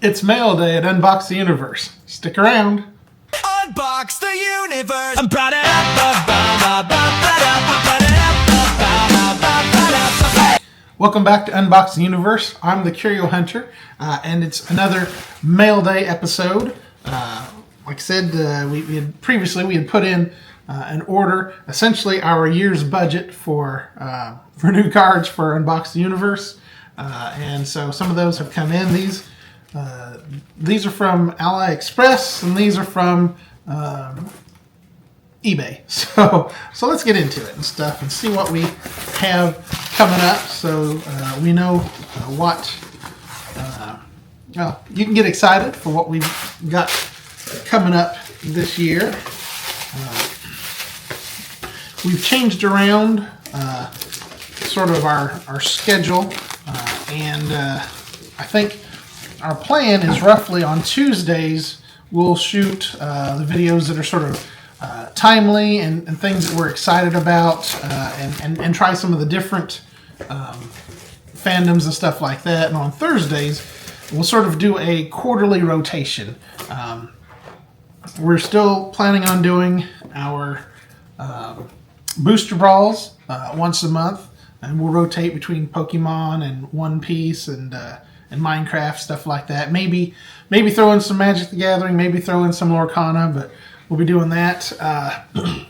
It's mail day at Unbox the Universe. Stick around. Unbox the universe. Welcome back to Unbox the Universe. I'm the Curio Hunter, and it's another mail day episode. Like I said, we had put in an order, essentially our year's budget for new cards for Unbox the Universe, and so some of those have come in. These are from AliExpress, and these are from eBay. So let's get into it and stuff and see what we have coming up. So we know what. Well, you can get excited for what we've got coming up this year. We've changed around sort of our schedule, and I think our plan is roughly on Tuesdays we'll shoot the videos that are sort of timely and things that we're excited about, and try some of the different fandoms and stuff like that. And on Thursdays we'll sort of do a quarterly rotation. We're still planning on doing our booster brawls once a month, and we'll rotate between Pokemon and One Piece and Minecraft, stuff like that. Maybe throw in some Magic the Gathering, maybe throw in some Lorcana, but we'll be doing that.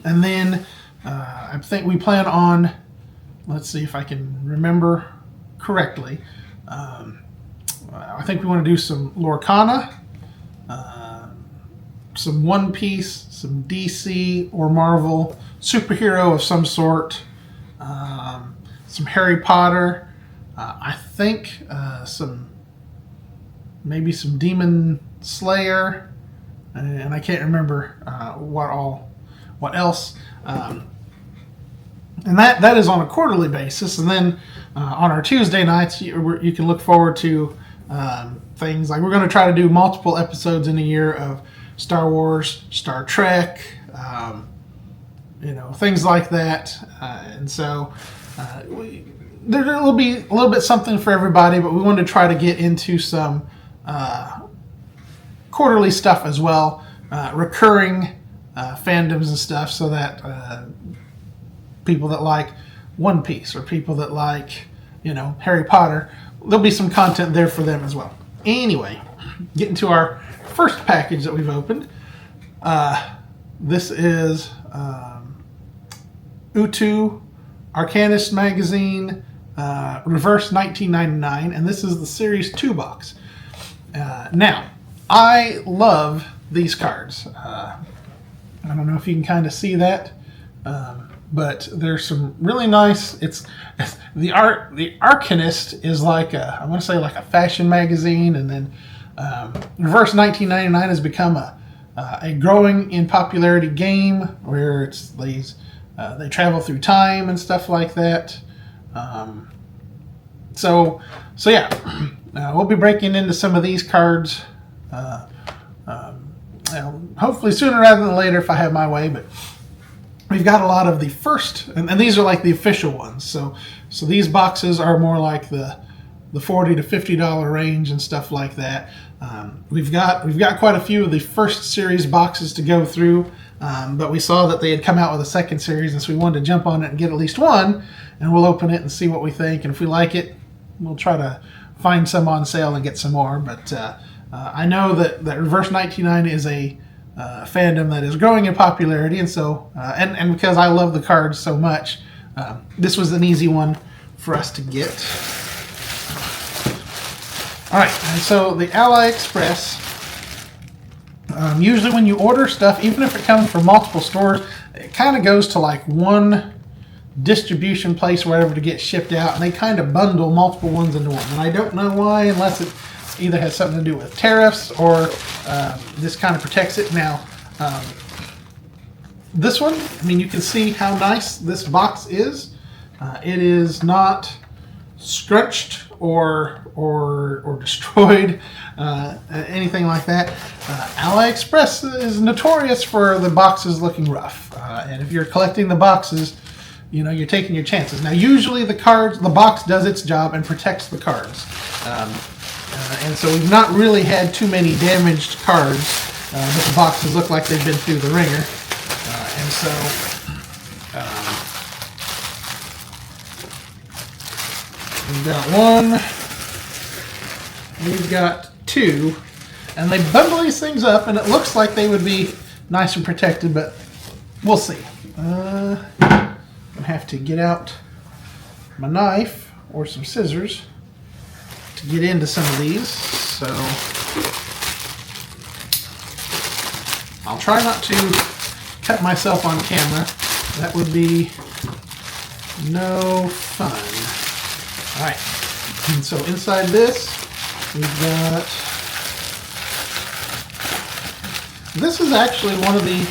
And then I think we plan on, let's see if I can remember correctly, I think we want to do some Lorcana, some One Piece, some DC or Marvel, superhero of some sort, some Harry Potter, I think maybe some Demon Slayer, and I can't remember what else. And that is on a quarterly basis. And then on our Tuesday nights, you can look forward to things like we're going to try to do multiple episodes in a year of Star Wars, Star Trek, things like that. And so there will be a little bit something for everybody, but we wanted to try to get into some quarterly stuff as well, recurring fandoms and stuff, so that people that like One Piece or people that like, Harry Potter, there'll be some content there for them as well. Anyway, getting to our first package that we've opened. This is Utu Arcanist Magazine, Reverse 1999, and this is the Series 2 box. Now, I love these cards. I don't know if you can kind of see that, but there's some really nice. It's the Arcanist is like I want to say like a fashion magazine, and then Reverse 1999 has become a growing in popularity game where it's these they travel through time and stuff like that. So yeah, we'll be breaking into some of these cards. Hopefully sooner rather than later if I have my way, but we've got a lot of the first, and these are like the official ones. So these boxes are more like the $40 to $50 range and stuff like that. We've got quite a few of the first series boxes to go through, but we saw that they had come out with a second series, and so we wanted to jump on it and get at least one, and we'll open it and see what we think, and if we like it, we'll try to find some on sale and get some more. But I know that Reverse 1999 is a fandom that is growing in popularity, and so and because I love the cards so much, this was an easy one for us to get. All right, and so the AliExpress, usually when you order stuff, even if it comes from multiple stores, it kind of goes to like one distribution place, wherever, to get shipped out, and they kind of bundle multiple ones into one. And I don't know why, unless it either has something to do with tariffs or this kind of protects it. Now, this one, I mean, you can see how nice this box is. It is not scrunched or destroyed, anything like that. AliExpress is notorious for the boxes looking rough, and if you're collecting the boxes, you're taking your chances. Now, usually the box does its job and protects the cards. And so we've not really had too many damaged cards, but the boxes look like they've been through the ringer. And so we've got one, we've got two, and they bundle these things up, and it looks like they would be nice and protected, but we'll see. I'm gonna have to get out my knife or some scissors to get into some of these, so I'll try not to cut myself on camera. That would be no fun. Alright, and so inside this, we've got... This is actually one of the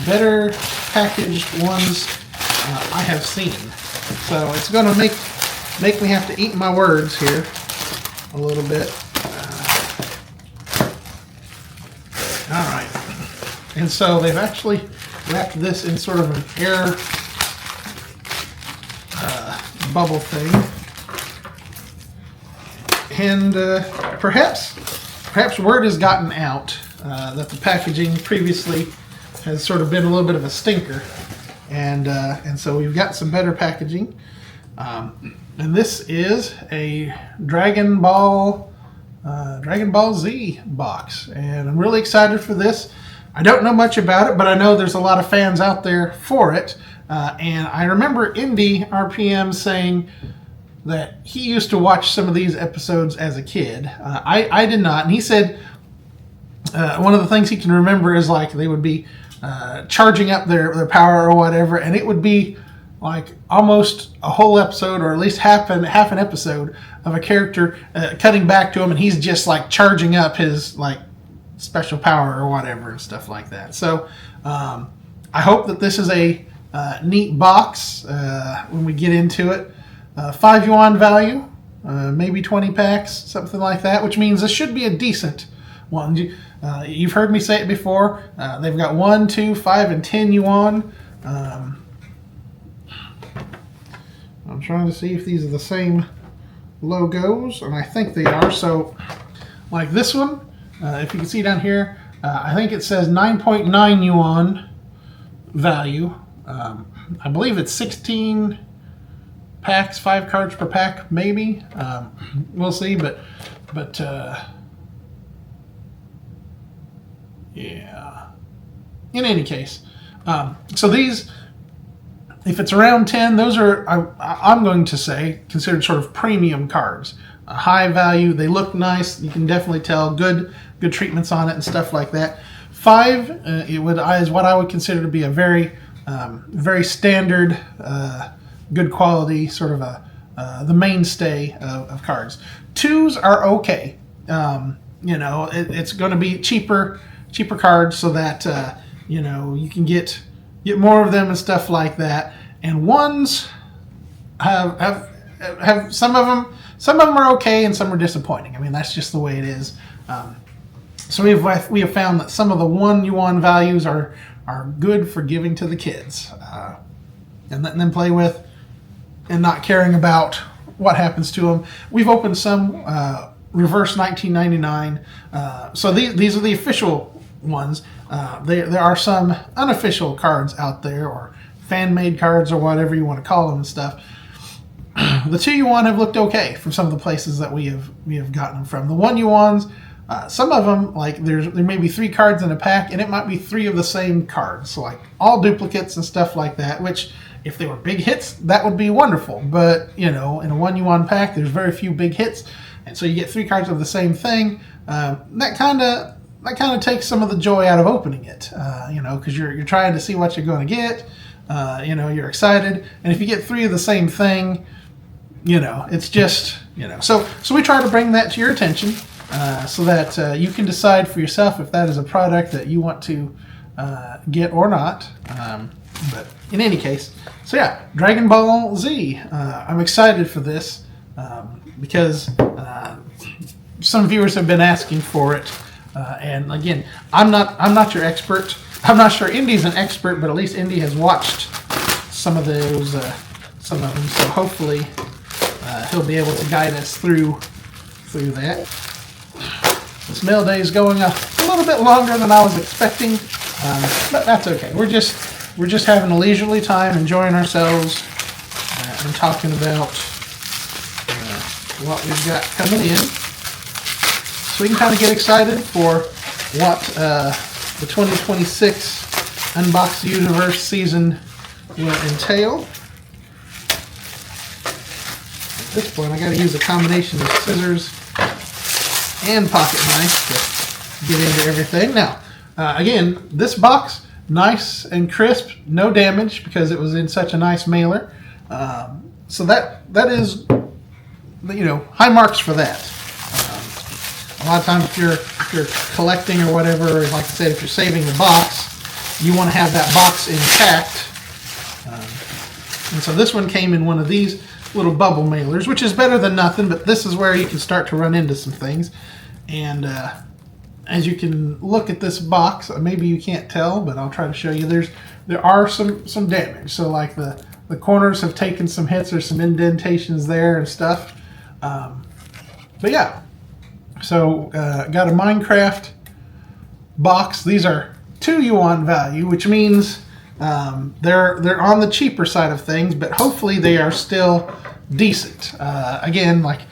better packaged ones I have seen. So it's going to make me have to eat my words here a little bit. Alright, and so they've actually wrapped this in sort of an air bubble thing. And perhaps word has gotten out that the packaging previously has sort of been a little bit of a stinker, and so we've got some better packaging. And this is a Dragon Ball Z box, and I'm really excited for this. I don't know much about it, but I know there's a lot of fans out there for it. And I remember Indy RPM saying that he used to watch some of these episodes as a kid. I did not, and he said one of the things he can remember is like they would be charging up their power or whatever, and it would be like almost a whole episode, or at least half an episode of a character cutting back to him, and he's just like charging up his like special power or whatever and stuff like that. So I hope that this is a neat box when we get into it. 5 yuan value, maybe 20 packs, something like that, which means this should be a decent one. You've heard me say it before. They've got 1, 2, 5, and 10 yuan. I'm trying to see if these are the same logos, and I think they are. So, like this one, if you can see down here, I think it says 9.9 yuan value. I believe it's 16 packs, 5 cards per pack, maybe. We'll see, but yeah. In any case, so these, if it's around 10, those are, I'm going to say, considered sort of premium cards. High value, they look nice, you can definitely tell, good treatments on it and stuff like that. 5 is what I would consider to be a very standard, good quality, sort of the mainstay of cards. 2s are okay. It's going to be cheaper cards, so that you can get more of them and stuff like that. And 1s have some of them are okay and some are disappointing. I mean, that's just the way it is. So we have found that some of the 1 yuan values are good for giving to the kids and letting them play with, and not caring about what happens to them. We've opened some reverse 1999. So these are the official ones. There are some unofficial cards out there, or fan-made cards, or whatever you want to call them and stuff. The 2 yuan have looked okay from some of the places that we have gotten them from. The 1 yuans, some of them, like there may be 3 cards in a pack, and it might be 3 of the same cards, so like all duplicates and stuff like that, which if they were big hits, that would be wonderful. But in a 1 yuan pack, there's very few big hits, and so you get 3 cards of the same thing. That kind of takes some of the joy out of opening it, because you're trying to see what you're going to get. You're excited, and if you get 3 of the same thing, it's just, So we try to bring that to your attention, so that you can decide for yourself if that is a product that you want to get or not. But in any case, so yeah, Dragon Ball Z. I'm excited for this because some viewers have been asking for it, and again, I'm not your expert. I'm not sure Indy's an expert, but at least Indy has watched some of those, some of them. So hopefully he'll be able to guide us through that. This mail day is going a little bit longer than I was expecting, but that's okay. We're just having a leisurely time, enjoying ourselves, and talking about what we've got coming in, so we can kind of get excited for what the 2026 Unbox the Universe season will entail. At this point, I got to use a combination of scissors and pocket knife to get into everything. Now, again, this box, nice and crisp, no damage because it was in such a nice mailer. So that is, high marks for that. A lot of times if you're collecting or whatever, like I said, if you're saving the box, you want to have that box intact. And so this one came in one of these little bubble mailers, which is better than nothing, but this is where you can start to run into some things. And as you can look at this box, maybe you can't tell, but I'll try to show you. There are some damage. So like the corners have taken some hits, there's some indentations there and stuff. But yeah, so got a Minecraft box. These are 2 yuan value, which means they're on the cheaper side of things, but hopefully they are still decent. Again, like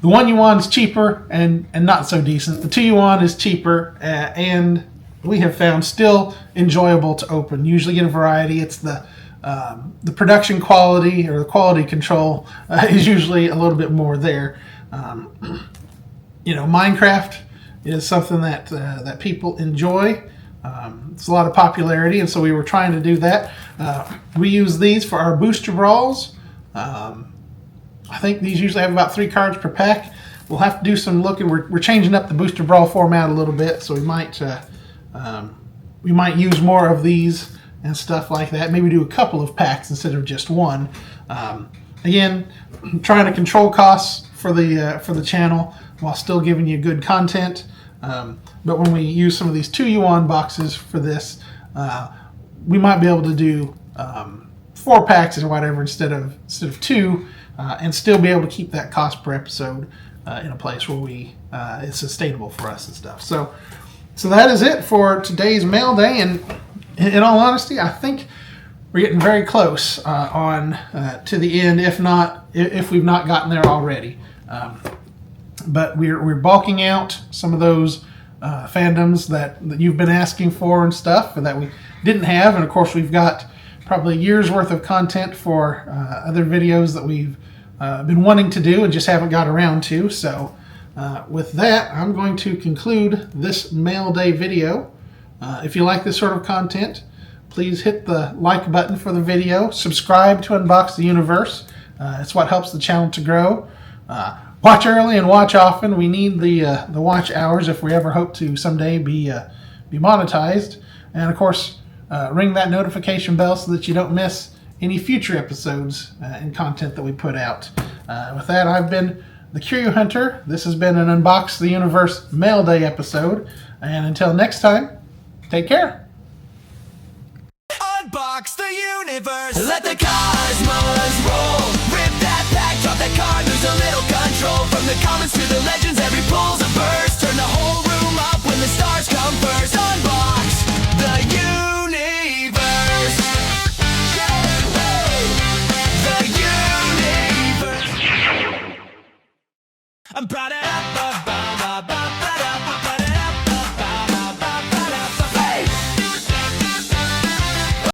the 1 yuan is cheaper and not so decent. The 2 yuan is cheaper and we have found still enjoyable to open. Usually get a variety. It's the production quality or the quality control is usually a little bit more there. Minecraft is something that people enjoy. It's a lot of popularity, and so we were trying to do that. We use these for our booster brawls. I think these usually have about 3 cards per pack. We'll have to do some looking. We're changing up the booster brawl format a little bit, so we might use more of these and stuff like that. Maybe do a couple of packs instead of just one. Again, trying to control costs for the channel while still giving you good content. But when we use some of these 2 yuan boxes for this, we might be able to do 4 packs or whatever instead of 2, and still be able to keep that cost per episode in a place where it's sustainable for us and stuff. So that is it for today's mail day. And in all honesty, I think we're getting very close to the end, if we've not gotten there already. But we're bulking out some of those fandoms that you've been asking for and stuff, and that we didn't have. And of course, we've got probably a year's worth of content for other videos that we've been wanting to do and just haven't got around to. So with that, I'm going to conclude this mail day video. If you like this sort of content, please hit the like button for the video. Subscribe to Unbox the Universe. It's what helps the channel to grow. Watch early and watch often. We need the watch hours if we ever hope to someday be monetized. And of course, ring that notification bell so that you don't miss any future episodes and content that we put out. With that, I've been the Curio Hunter. This has been an Unbox the Universe Mail Day episode. And until next time, take care. Unbox the universe. Let the cosmos roll. Rip that pack, drop that card, lose a little control. From the commons to the legends, every pull's a burst.